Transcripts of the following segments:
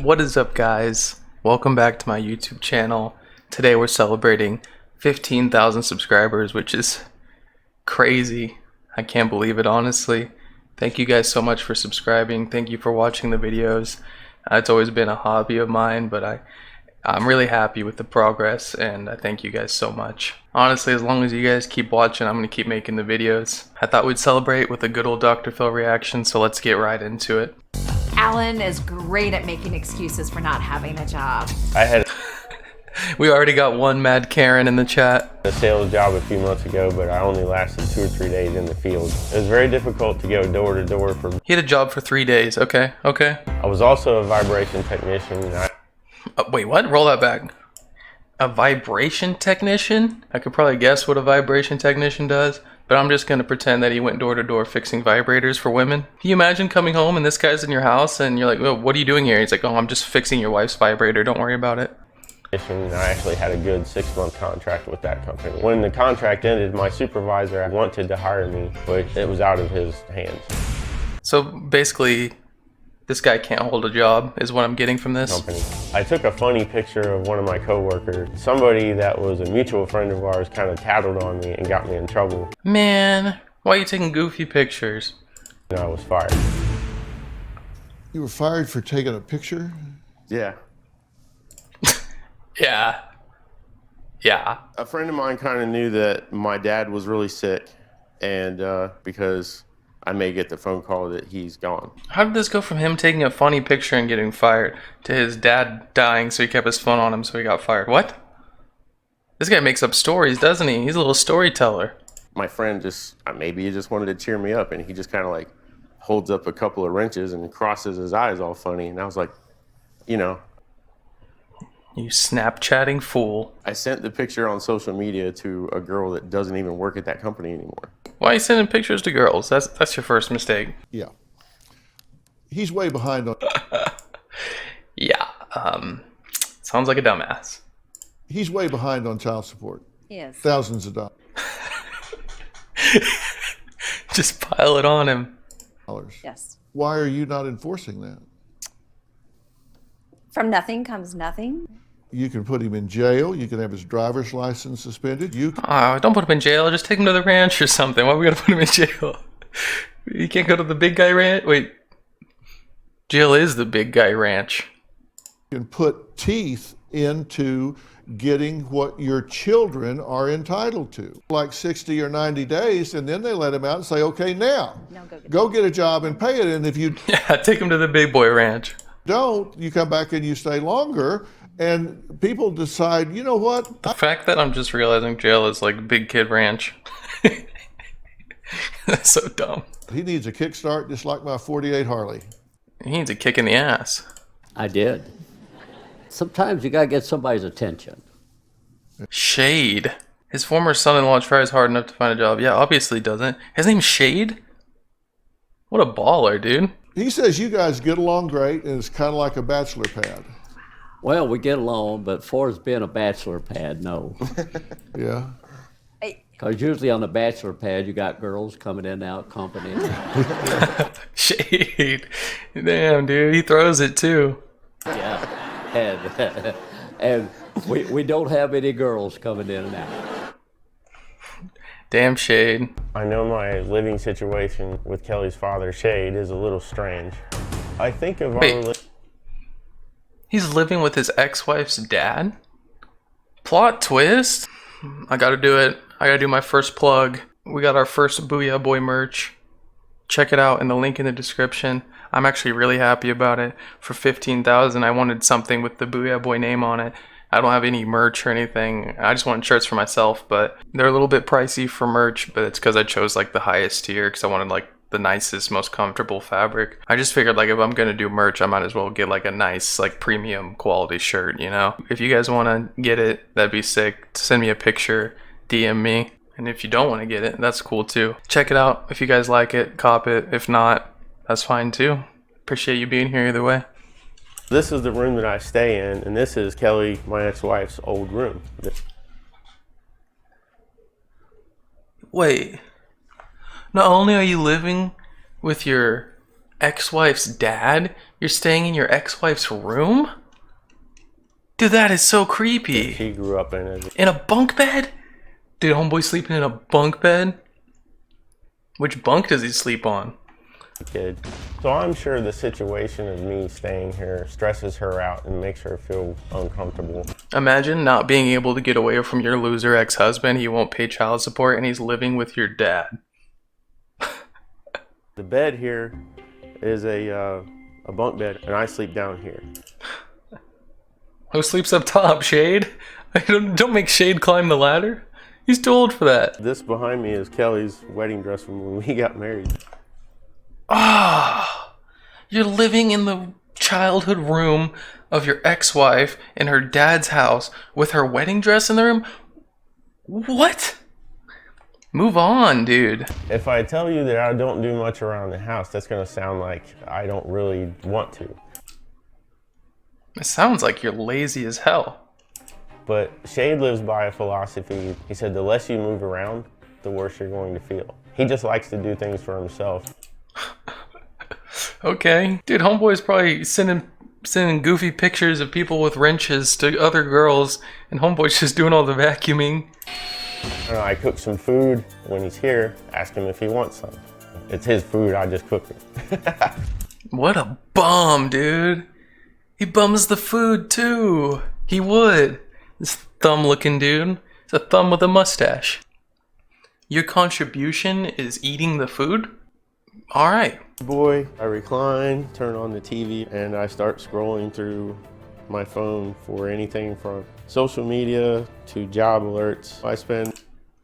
What is up, guys? Welcome back to my YouTube channel. Today we're celebrating 15,000 subscribers, which is crazy. I can't believe it, honestly. Thank you guys so much for subscribing. Thank you for watching the videos. It's always been a hobby of mine, but I'm really happy with the progress, and I thank you guys so much. Honestly, as long as you guys keep watching, I'm going to keep making the videos. I thought we'd celebrate with a good old Dr. Phil reaction, so let's get right into it. Alan is great at making excuses for not having a job. We already got one mad Karen in the chat. A sales job a few months ago, but I only lasted 2 or 3 days in the field. It was very difficult to go door to door for. He had a job for 3 days. Okay. I was also a vibration technician. Wait, what? Roll that back. A vibration technician? I could probably guess what a vibration technician does, but I'm just gonna pretend that he went door to door fixing vibrators for women. Can you imagine coming home and this guy's in your house and you're like, "Oh, what are you doing here?" He's like, "Oh, I'm just fixing your wife's vibrator. Don't worry about it." I actually had a good 6-month contract with that company. When the contract ended, my supervisor wanted to hire me, but it was out of his hands. So basically, this guy can't hold a job, is what I'm getting from this. Company. I took a funny picture of one of my coworkers. Somebody that was a mutual friend of ours kind of tattled on me and got me in trouble. Man, why are you taking goofy pictures? And I was fired. You were fired for taking a picture? Yeah. Yeah. A friend of mine kind of knew that my dad was really sick, and because I may get the phone call that he's gone. How did this go from him taking a funny picture and getting fired to his dad dying so he kept his phone on him so he got fired? What? This guy makes up stories, doesn't he? He's a little storyteller. My friend maybe he just wanted to cheer me up, and he just kind of like holds up a couple of wrenches and crosses his eyes all funny, and I was like, you know. You Snapchatting fool. I sent the picture on social media to a girl that doesn't even work at that company anymore. Why are you sending pictures to girls? That's your first mistake. Yeah. He's way behind on... Yeah, sounds like a dumbass. He's way behind on child support. Yes. Thousands of dollars. Just pile it on him. Yes. Why are you not enforcing that? From nothing comes nothing. You can put him in jail. You can have his driver's license suspended. Don't put him in jail. Just take him to the ranch or something. Why are we gonna put him in jail? You can't go to the big guy ranch? Wait. Jail is the big guy ranch. You can put teeth into getting what your children are entitled to. Like 60 or 90 days, and then they let him out and say, okay, now, go get a job and pay it. And if you take him to the big boy ranch. Don't, you come back and you stay longer, and people decide, you know what? The fact that I'm just realizing jail is like big kid ranch. That's so dumb. He needs a kickstart just like my 48 Harley. He needs a kick in the ass. I did. Sometimes you gotta get somebody's attention. Shade. His former son-in-law tries hard enough to find a job. Yeah, obviously doesn't. His name's Shade? What a baller, dude. He says you guys get along great, and it's kind of like a bachelor pad. Well, we get along, but far as being a bachelor pad, no. Yeah. Because usually on the bachelor pad, you got girls coming in and out, company. Shade. Damn, dude, he throws it too. Yeah. And we don't have any girls coming in and out. Damn, Shade. I know my living situation with Kelly's father, Shade, is a little strange. I think of He's living with his ex-wife's dad? Plot twist? I gotta do it. I gotta do my first plug. We got our first Booyah Boy merch. Check it out in the link in the description. I'm actually really happy about it. For 15,000, I wanted something with the Booyah Boy name on it. I don't have any merch or anything. I just wanted shirts for myself, but they're a little bit pricey for merch, but it's because I chose like the highest tier because I wanted like the nicest, most comfortable fabric. I just figured like if I'm gonna do merch, I might as well get like a nice like premium quality shirt, you know? If you guys want to get it, that'd be sick. Send me a picture, DM me. And if you don't want to get it, that's cool too. Check it out. If you guys like it, cop it. If not, that's fine too. Appreciate you being here either way. This is the room that I stay in, and this is Kelly, my ex-wife's old room. Wait. Not only are you living with your ex-wife's dad, You're staying in your ex-wife's room? Dude, that is so creepy. He grew up in it. In a bunk bed? Dude, homeboy sleeping in a bunk bed? Which bunk does he sleep on? Kid. So I'm sure the situation of me staying here stresses her out and makes her feel uncomfortable. Imagine not being able to get away from your loser ex-husband. He won't pay child support and he's living with your dad. The bed here is a bunk bed, and I sleep down here. Who sleeps up top, Shade? Don't make Shade climb the ladder. He's too old for that. This behind me is Kelly's wedding dress from when we got married. Ah, you're living in the childhood room of your ex-wife in her dad's house with her wedding dress in the room? What? Move on, dude. If I tell you that I don't do much around the house, that's gonna sound like I don't really want to. It sounds like you're lazy as hell. But Shade lives by a philosophy. He said the less you move around, the worse you're going to feel. He just likes to do things for himself. Okay. Dude, homeboy's probably sending goofy pictures of people with wrenches to other girls, and homeboy's just doing all the vacuuming. I cook some food when he's here, ask him if he wants some. It's his food, I just cook it. What a bum, dude. He bums the food too. He would. This thumb-looking dude. It's a thumb with a mustache. Your contribution is eating the food? Alright. Boy, I recline, turn on the TV, and I start scrolling through my phone for anything from social media to job alerts. I spend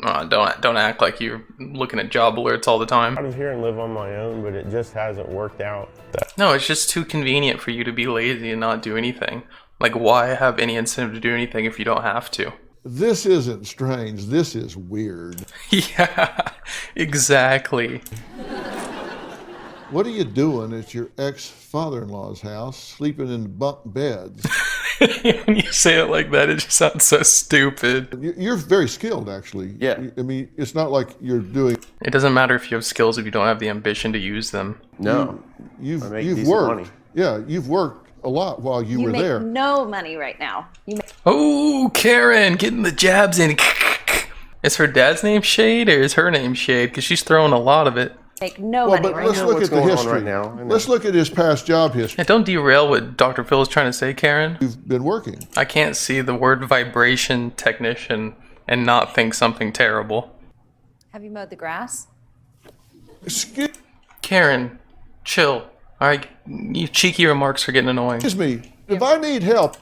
Don't act like you're looking at job alerts all the time. out of here and live on my own, but it just hasn't worked out. No, it's just too convenient for you to be lazy and not do anything. Like, why have any incentive to do anything if you don't have to? This isn't strange. This is weird. Yeah, exactly. What are you doing at your ex-father-in-law's house, sleeping in bunk beds? When you say it like that, it just sounds so stupid. You're very skilled, actually. Yeah. I mean, it's not like you're doing. It doesn't matter if you have skills if you don't have the ambition to use them. No. You've I make you've decent worked. money. Yeah, you've worked a lot while you were make there. no money right now. You make Oh, Karen, getting the jabs in. Is her dad's name Shade or is her name Shade? Because she's throwing a lot of it. no Well, money but right let's now. look what's at the going on history. right now. I know. Let's look at his past job history. Yeah, don't derail what Dr. Phil is trying to say, Karen. You've been working. I can't see the word vibration technician and not think something terrible. Have you mowed the grass? Excuse Karen, chill. Alright, you cheeky remarks are getting annoying. me. If I need help,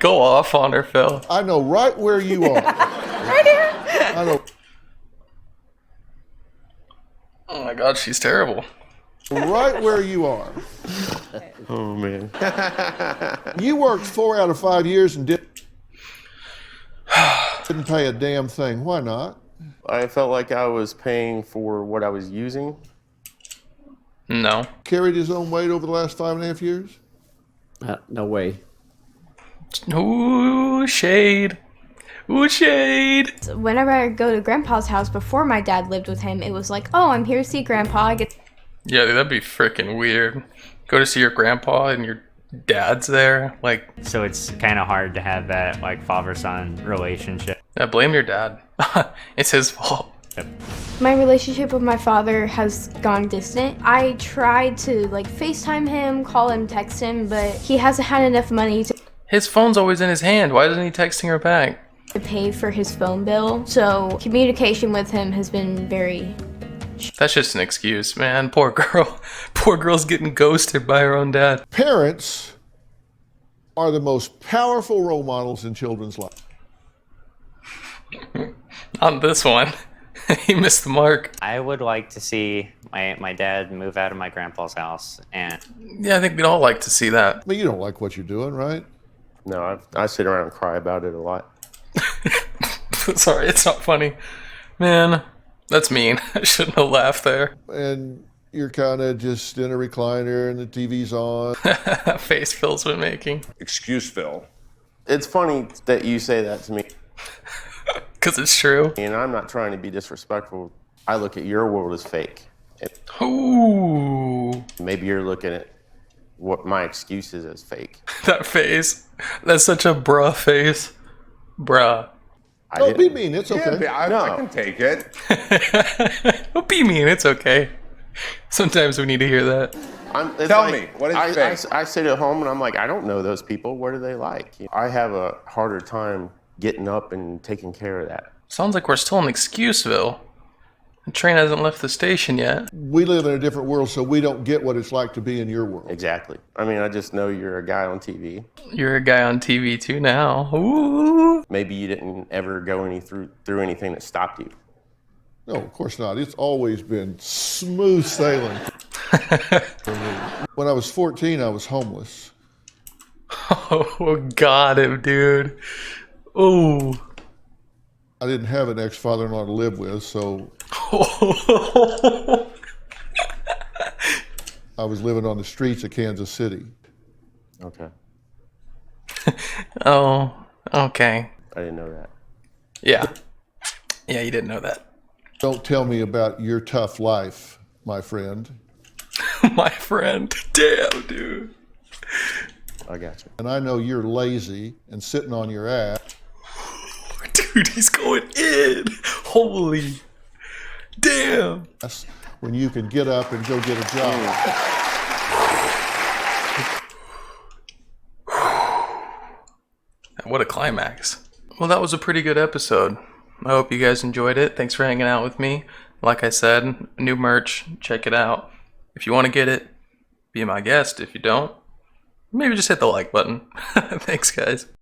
Go off on her, Phil. I know right where you are. Right here. I know Oh my god, she's terrible. right where you are. Oh, man. You worked 4 out of 5 years and didn't pay a damn thing. Why not? I felt like I was paying for what I was using. No. Carried his own weight over the last 5.5 years? No way. Ooh, shade. Ooh, shade. Whenever I go to Grandpa's house before my dad lived with him, it was like, oh, I'm here to see Grandpa. I get Yeah, dude, that'd be freaking weird. Go to see your grandpa and your dad's there. Like, So it's kind of hard to have that like father-son relationship. yeah, blame your dad. It's his fault. My relationship with my father has gone distant. I tried to like FaceTime him, call him, text him, but he hasn't had enough money to His phone's always in his hand. Why isn't he texting her back? pay for his phone bill. So communication with him has been very That's just an excuse, man. Poor girl. Poor girl's getting ghosted by her own dad. Parents are the most powerful role models in children's lives. On this one, he missed the mark. I would like to see my dad move out of my grandpa's house and Yeah, I think we'd all like to see that. I mean, you don't like what you're doing, right? No, I sit around and cry about it a lot. Sorry, it's not funny. Man, that's mean. I shouldn't have laughed there. And you're kind of just in a recliner and the TV's on. Face Phil's been making. Excuse Phil. It's funny that you say that to me, Because it's true. and I'm not trying to be disrespectful. I look at your world as fake. Ooh. Maybe you're looking at what my excuses as fake. That face. That's such a bruh face. Bruh. Don't be mean. It's okay. Yeah, I can take it. Don't be mean. It's okay. Sometimes we need to hear that. Tell me, what is fake? I sit at home and I'm like, I don't know those people. What are they like? I have a harder time getting up and taking care of that. Sounds like we're still in Excuseville. The train hasn't left the station yet. We live in a different world, so we don't get what it's like to be in your world. Exactly. I mean, I just know you're a guy on TV. You're a guy on TV too now. Ooh. Maybe you didn't ever go through anything that stopped you. No, of course not. It's always been smooth sailing. When I was 14, I was homeless. Oh, got him, dude. Oh. I didn't have an ex-father-in-law to live with, so I was living on the streets of Kansas City. Okay. Oh, okay. I didn't know that. Yeah. Yeah, you didn't know that. Don't tell me about your tough life, my friend. My friend. Damn, dude. I got you. And I know you're lazy and sitting on your ass. Dude, he's going in. Holy. Damn. That's when you can get up and go get a job. What a climax. Well, that was a pretty good episode. I hope you guys enjoyed it. Thanks for hanging out with me. Like I said, new merch. Check it out. If you want to get it, be my guest. If you don't, maybe just hit the like button. Thanks, guys.